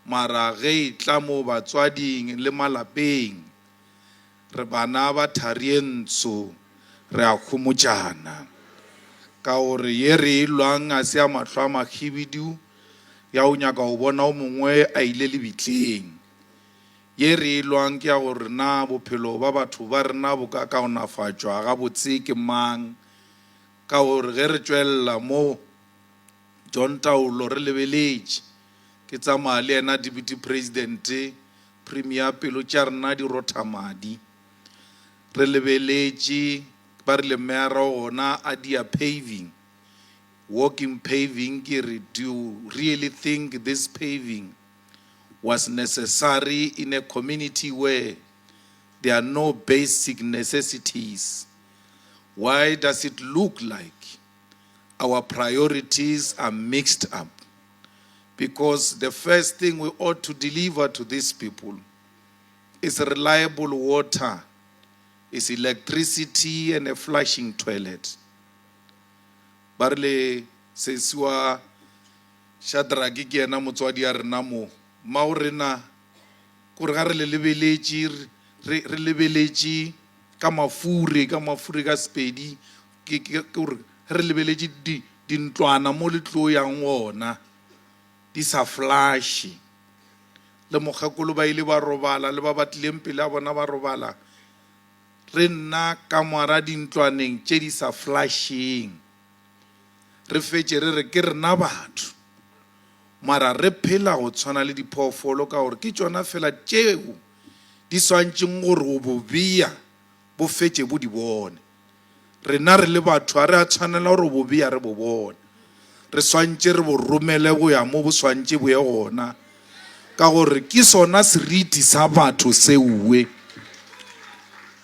mara ge itla mo batswading le malapeng re bana ba tharientso re a khomotšana ka gore ye re lwang a se a mahlo a makhibidu ya o nyaka go bona o mongwe a ile lebitleng ye re lwang ke ya gore na bophelo ba batho ba rena bo ka kaonafatšwa ga botse ke mang ka gore ge re tšwelela mo John Taulo re lebeletše ke tsamaya le ena deputy president premier pelo tša rena di rotha madi re lebeletše ba re le mera gona a dia paving walking paving ke re do you really think this paving was necessary in a community where there are no basic necessities? Why does it look like our priorities are mixed up? Because the first thing we ought to deliver to these people is reliable water, is electricity and a flushing toilet. Barle sesiwa Shadraki ke ena motswadi a rena mo maorena kore ga re le lebeletše ka mafure ka Sepedi ke gore re lebeletše dintlwana mo letlo yang ona di sa flash le mogakolo ba ile ba robala le ba batlileng pele a bona ba robala re nna ka moara dintlwaneng tše di sa flashing re fetše re re ke rena batho mara re phela go tshwana le diphoofolo ka gore ke tšona fela tšeo di swantšeng gore go bobea bo fetše bo di bone rena re le batho a re a tshwanela gore bobea re bo bone re swantše re bo romele go ya mo bo swantše bo ye gona ka gore ke sona seriti sa batho seuwe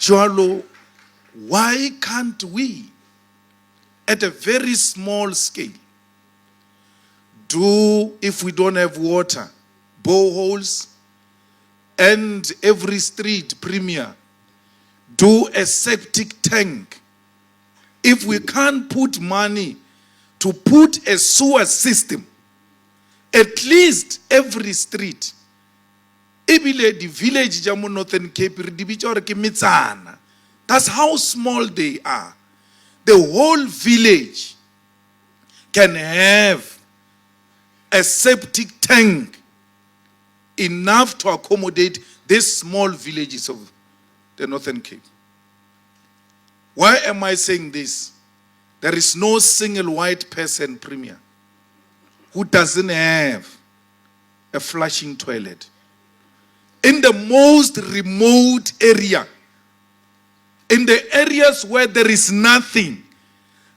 jalo why can't we at a very small scale do, if we don't have water, boreholes, and every street premier do a septic tank? If we can't put money to put a sewer system, at least every street, ebile the village ja mo Northern Cape re di bitša gore ke metsana. That's how small they are. The whole village can have a septic tank enough to accommodate these small villages of the Northern Cape. Why am I saying this? There is no single white person premier who doesn't have a flushing toilet. In the most remote area, in the areas where there is nothing,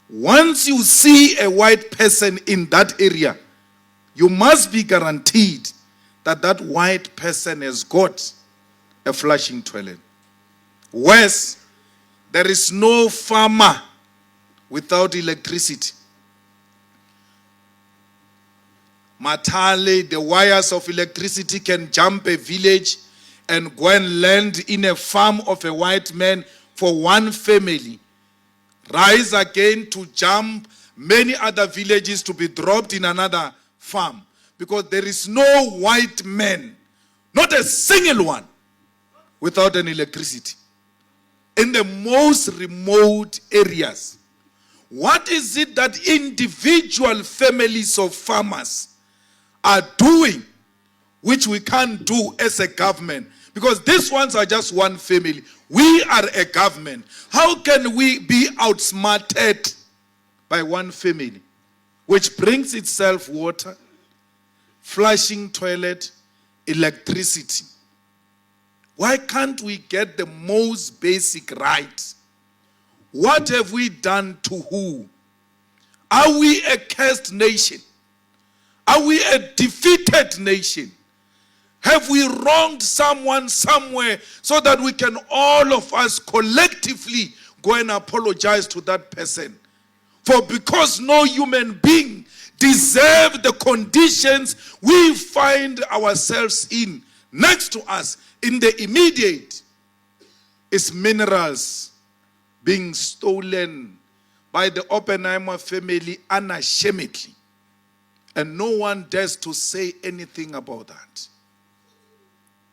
once you see a white person in that area, you must be guaranteed that that white person has got a flushing toilet. Worse, there is no farmer without electricity. Matale, the wires of electricity can jump a village and go and land in a farm of a white man for one family. Rise again to jump many other villages to be dropped in another farm, because there is no white man, not a single one, without an electricity. In the most remote areas, what is it that individual families of farmers are doing which we can't do as a government? Because these ones are just one family. We are a government. How can we be outsmarted by one family, which brings itself water, flushing toilet, electricity? Why can't we get the most basic rights? What have we done to who? Are we a cursed nation? Are we a defeated nation? Have we wronged someone somewhere so that we can all of us collectively go and apologize to that person? For because no human being deserves the conditions we find ourselves in, next to us in the immediate is minerals being stolen by the Oppenheimer family unashamedly. And no one dares to say anything about that.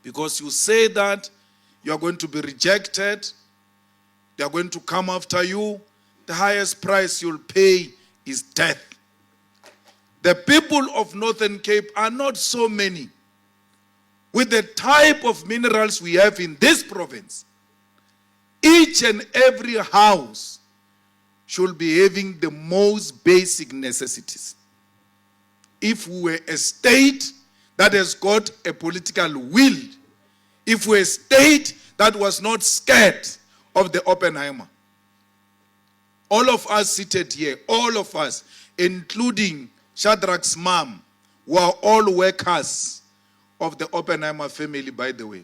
Because you say that, you are going to be rejected. They are going to come after you. The highest price you'll pay is death. The people of Northern Cape are not so many. With the type of minerals we have in this province, each and every house should be having the most basic necessities. If we were a state that has got a political will, if we're a state that was not scared of the Oppenheimer, all of us seated here, all of us, including Shadrach's mom, were all workers of the Oppenheimer family, by the way.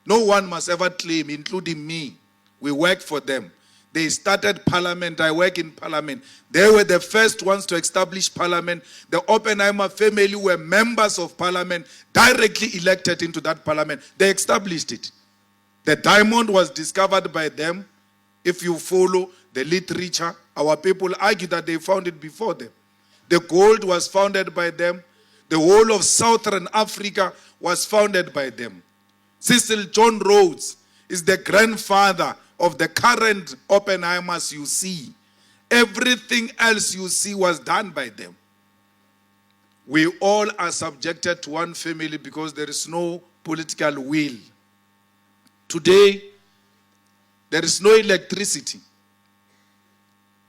No one must ever claim, including me, we work for them. They started parliament, I work in parliament. They were the first ones to establish parliament. The Oppenheimer family were members of parliament, directly elected into that parliament. They established it. The diamond was discovered by them. If you follow the literature, our people argue that they found it before them. The gold was founded by them. The whole of Southern Africa was founded by them. Cecil John Rhodes is the grandfather of the current Oppenheimers you see. Everything else you see was done by them. We all are subjected to one family because there is no political will. Today, there is no electricity.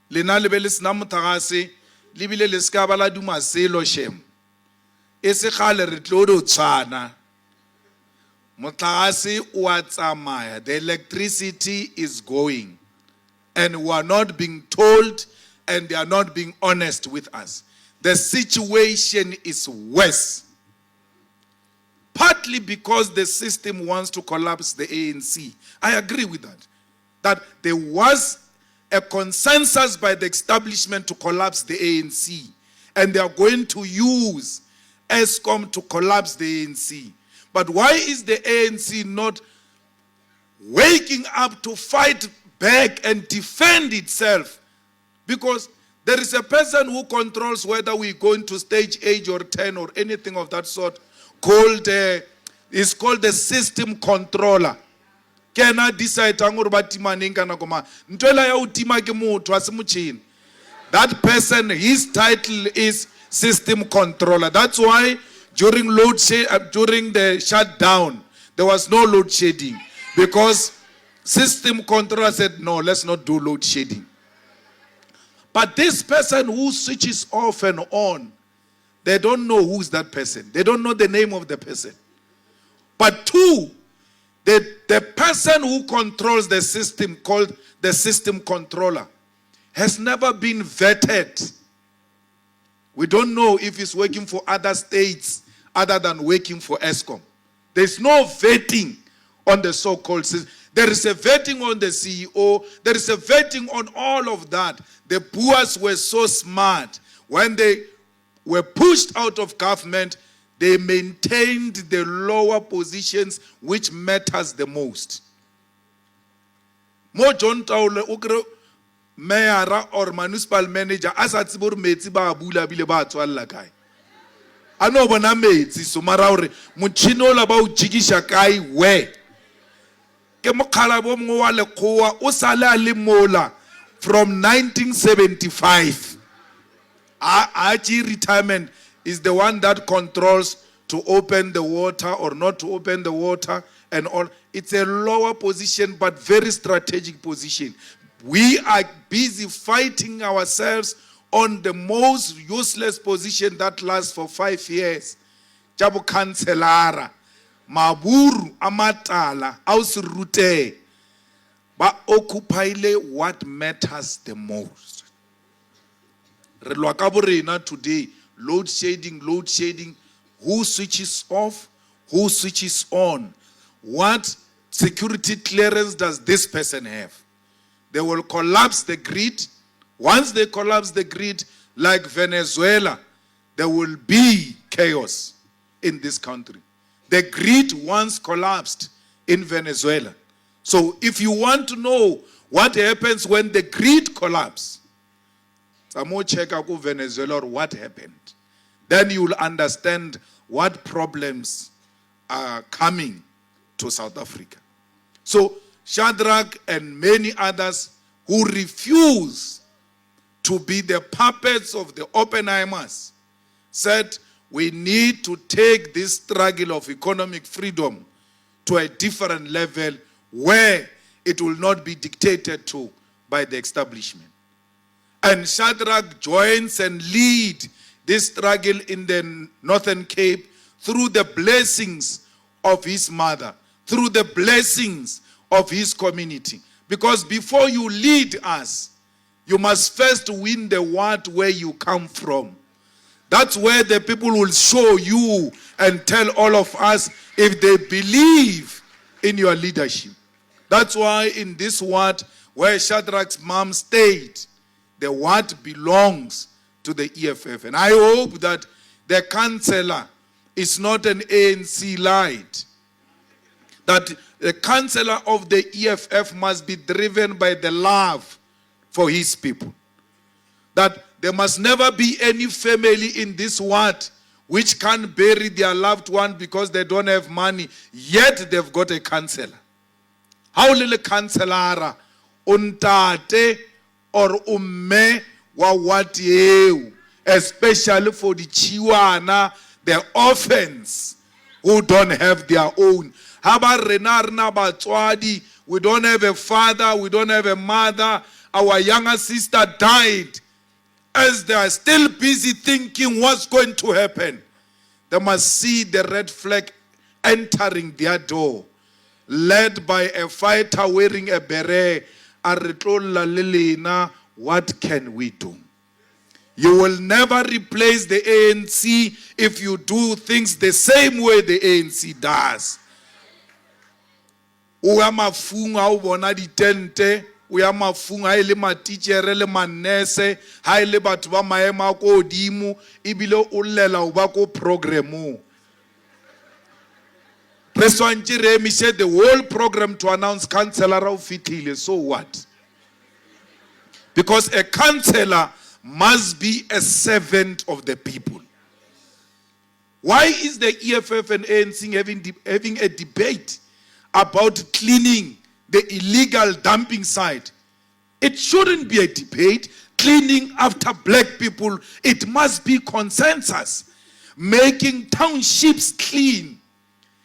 Lena lebelis na motagase libile le ska bala duma selo shem. Ese khale re tlo do tshwana. Motagase o a tsamaya. The electricity is going. And we are not being told and they are not being honest with us. The situation is worse. Partly because the system wants to collapse the ANC. I agree with that. That there was a consensus by the establishment to collapse the ANC. And they are going to use ESCOM to collapse the ANC. But why is the ANC not waking up to fight back and defend itself? Because there is a person who controls whether we go into stage 8 or 10 or anything of that sort, is called the system controller. That person, his title is system controller. That's why during the shutdown, there was no load shedding. Because system controller said, no, let's not do load shedding. But this person who switches off and on, they don't know who's that person. They don't know the name of the person. But two, the person who controls the system, called the system controller, has never been vetted. We don't know if he's working for other states other than working for ESCOM. There's no vetting on the so-called system. There is a vetting on the CEO. There is a vetting on all of that. The Boers were so smart. When they were pushed out of government, they maintained the lower positions, which matters the most. Mo John Taule, mayor or municipal manager, as at Sibur Metsi ba bula bile ba tswalla kae. Ano bona metsi so mara hore motšhino la ba o jigisha kae we. Ke mokhala bo mongwe wa lekgowa o sale a le mola from 1975. Aji retirement is the one that controls to open the water or not to open the water and all. It's a lower position but very strategic position. We are busy fighting ourselves on the most useless position that lasts for 5 years. Jabu Kanselara, Maburu, Amatala, Ausrute, but occupy what matters the most. Relwakaborena today, load shedding, who switches off, who switches on. What security clearance does this person have? They will collapse the grid. Once they collapse the grid, like Venezuela, there will be chaos in this country. The grid once collapsed in Venezuela. So if you want to know what happens when the grid collapses, Samo checka ku Venezuela or what happened. Then you will understand what problems are coming to South Africa. So Shadrach and many others who refuse to be the puppets of the Oppenheimers said, we need to take this struggle of economic freedom to a different level where it will not be dictated to by the establishment. And Shadrach joins and lead this struggle in the Northern Cape through the blessings of his mother, through the blessings of his community. Because before you lead us, you must first win the word where you come from. That's where the people will show you and tell all of us if they believe in your leadership. That's why in this word where Shadrach's mom stayed, the word belongs to the EFF. And I hope that the councillor is not an ANC light. That the councillor of the EFF must be driven by the love for his people. That there must never be any family in this world which can't bury their loved one because they don't have money, yet they've got a councillor. How little councillor untate or umme wa wati, especially for the chiwana, the orphans who don't have their own. We don't have a father, we don't have a mother. Our younger sister died. As they are still busy thinking what's going to happen, they must see the red flag entering their door, led by a fighter wearing a beret. What can we do? You will never replace the ANC if you do things the same way the ANC does. Uyamafunga ubona ditente, uyamafunga ile matitjhere le manese, ha ile batho ba maema ko dimo, ibile o llela o ba ko programu. President Jeremy said the whole program to announce councillor of fitile. So what? Because a councillor must be a servant of the people. Why is the EFF and ANC having a debate about cleaning the illegal dumping site? It shouldn't be a debate. Cleaning after black people, it must be consensus. Making townships clean,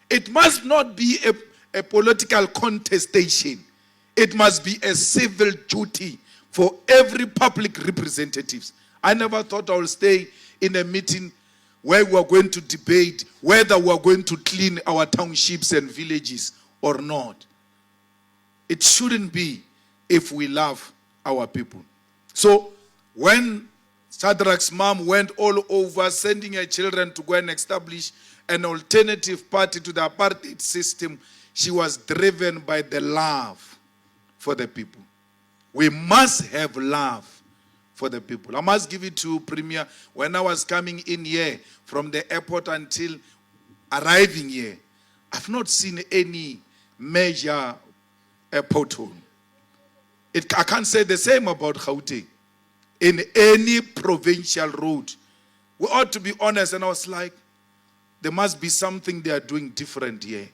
it must not be a political contestation. It must be a civil duty for every public representatives. I never thought I would stay in a meeting where we are going to debate whether we are going to clean our townships and villages or not. It shouldn't be if we love our people. So when Shadrach's mom went all over sending her children to go and establish an alternative party to the apartheid system, she was driven by the love for the people. We must have love for the people. I must give it to Premier. When I was coming in here from the airport until arriving here, I've not seen any major pothole. I can't say the same about Gauteng. In any provincial road, we ought to be honest. And I was like, there must be something they are doing different here.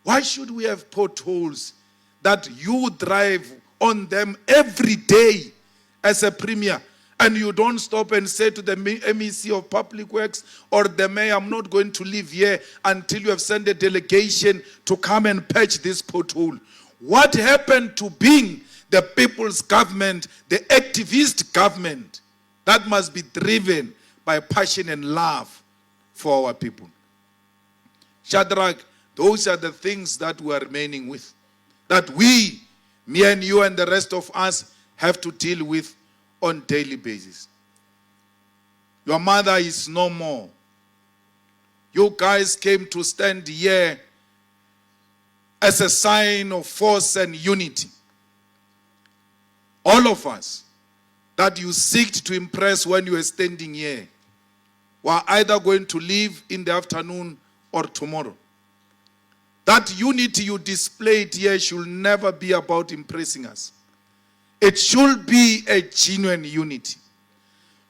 Why should we have potholes that you drive on them every day as a premier, and you don't stop and say to the MEC of Public Works or the mayor, I'm not going to live here until you have sent a delegation to come and patch this pothole? What happened to being the people's government, the activist government that must be driven by passion and love for our people? Shadrach, those are the things that we are remaining with, that we, me and you and the rest of us, have to deal with on a daily basis. Your mother is no more. You guys came to stand here as a sign of force and unity. All of us that you seek to impress when you are standing here were either going to leave in the afternoon or tomorrow. That unity you displayed here should never be about impressing us. it should be a genuine unity.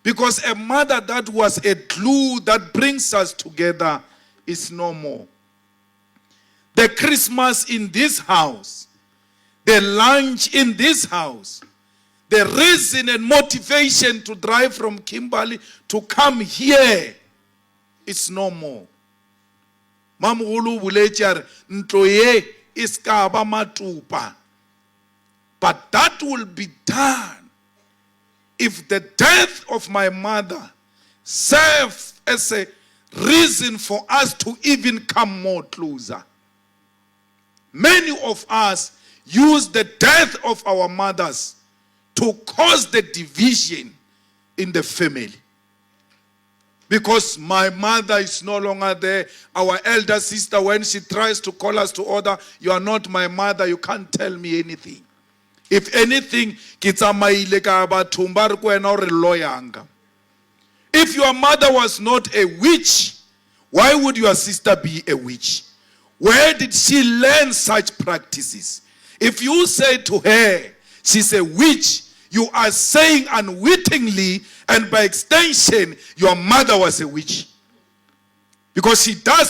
Because a mother that was a glue that brings us together is no more. The Christmas in this house, the lunch in this house, the reason and motivation to drive from Kimberley to come here, it's no more. Mamulu bulechar ntoye iskaba matupa. But that will be done if the death of my mother serves as a reason for us to even come more closer. Many of us use the death of our mothers to cause the division in the family. Because my mother is no longer there. Our elder sister, when she tries to call us to order, you are not my mother, you can't tell me anything. If anything, if your mother was not a witch, why would your sister be a witch? Where did she learn such practices? If you say to her, she's a witch, you are saying unwittingly, and by extension, your mother was a witch. Because she does